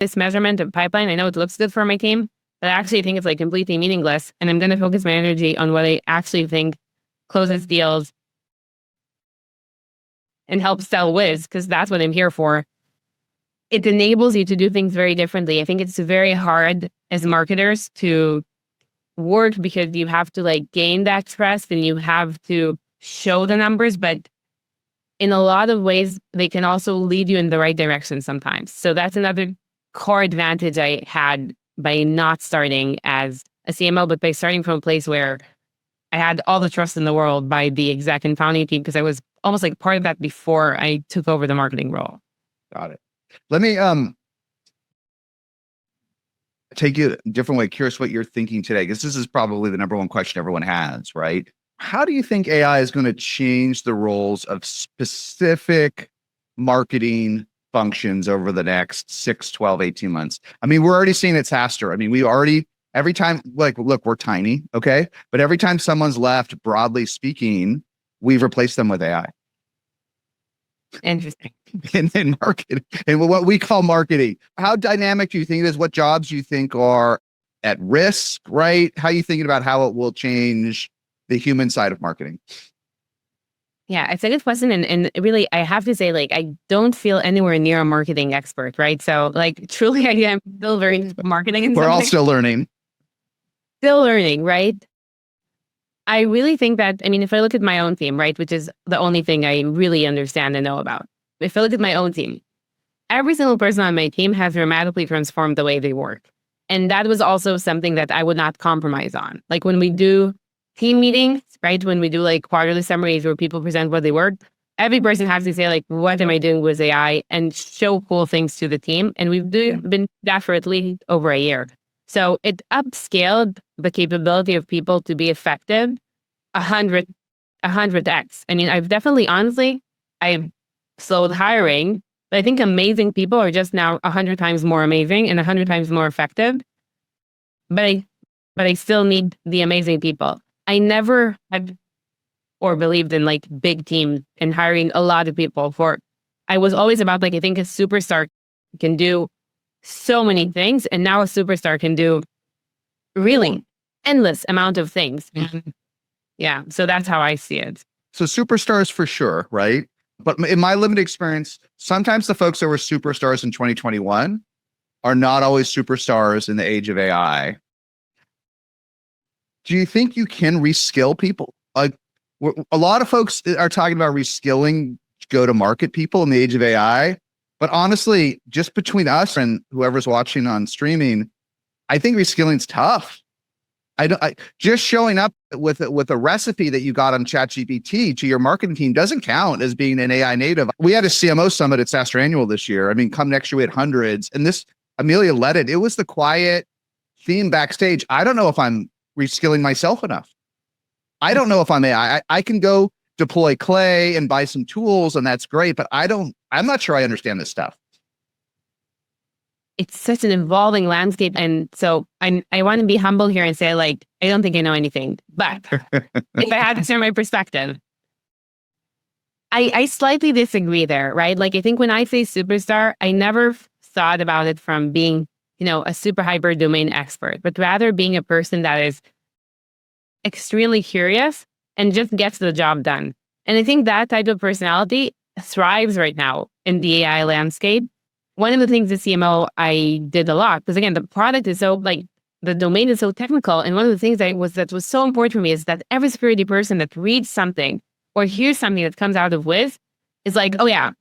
this measurement of pipeline, I know it looks good for my team, but I actually think it's like completely meaningless. And I'm going to focus my energy on what I actually think closes deals and helps sell Wiz, because that's what I'm here for. It enables you to do things very differently. I think it's very hard as marketers to work because you have to like gain that trust and you have to show the numbers, but in a lot of ways, they can also lead you in the right direction sometimes. So that's another core advantage I had by not starting as a CMO, but by starting from a place where I had all the trust in the world by the exec and founding team, because I was almost like part of that before I took over the marketing role. Got it. Let me take you a different way. Curious what you're thinking today, because this is probably the number one question everyone has, right? How do you think AI is going to change the roles of specific marketing functions over the next 6, 12, 18 months? I mean, we're already seeing it SaaStr. I mean, we already, every time, like, look, we're tiny, okay? But every time someone's left, broadly speaking, we've replaced them with AI. Interesting. In marketing, and what we call marketing. How dynamic do you think it is? What jobs do you think are at risk, right? How are you thinking about how it will change the human side of marketing? Yeah, it's a good question. And really, I have to say, like, I don't feel anywhere near a marketing expert, right? So like, truly, I am still very marketing. We're all still learning. Still learning, right? I really think that, I mean, if I look at my own team, right, which is the only thing I really understand and know about. If I look at my own team, every single person on my team has dramatically transformed the way they work. And that was also something that I would not compromise on. Like when we do team meetings, right, when we do like quarterly summaries where people present what they worked, every person has to say like, what am I doing with AI, and show cool things to the team. And we've been that for at least over a year. So it upscaled the capability of people to be effective 100x. I mean, I've slowed hiring, but I think amazing people are just now 100 times more amazing and 100 times more effective. But I still need the amazing people. I never had or believed in like big teams and hiring a lot of people I was always about like, I think a superstar can do so many things, and now a superstar can do really endless amount of things. Yeah, so that's how I see it. So superstars for sure, right? But in my limited experience, sometimes the folks that were superstars in 2021 are not always superstars in the age of AI. Do you think you can reskill people? Like, a lot of folks are talking about reskilling go-to-market people in the age of AI. But honestly, just between us and whoever's watching on streaming, I think reskilling's tough. Just showing up with a recipe that you got on ChatGPT to your marketing team doesn't count as being an AI native. We had a CMO summit at SaaStr Annual this year. I mean, come next year we had hundreds, and this Amelia led it. It was the quiet theme backstage. I don't know if I'm reskilling myself enough. I don't know if I'm AI. I can go deploy Clay and buy some tools, and that's great, but I'm not sure I understand this stuff. It's such an evolving landscape. And so I want to be humble here and say, like, I don't think I know anything. But if I had to share my perspective, I slightly disagree there, right? Like, I think when I say superstar, I never thought about it from being, a super hyper domain expert, but rather being a person that is extremely curious and just gets the job done. And I think that type of personality thrives right now in the AI landscape. One of the things as CMO I did a lot, because again, the product is so like, the domain is so technical. And one of the things that was so important for me is that every security person that reads something or hears something that comes out of Wiz is like, oh yeah,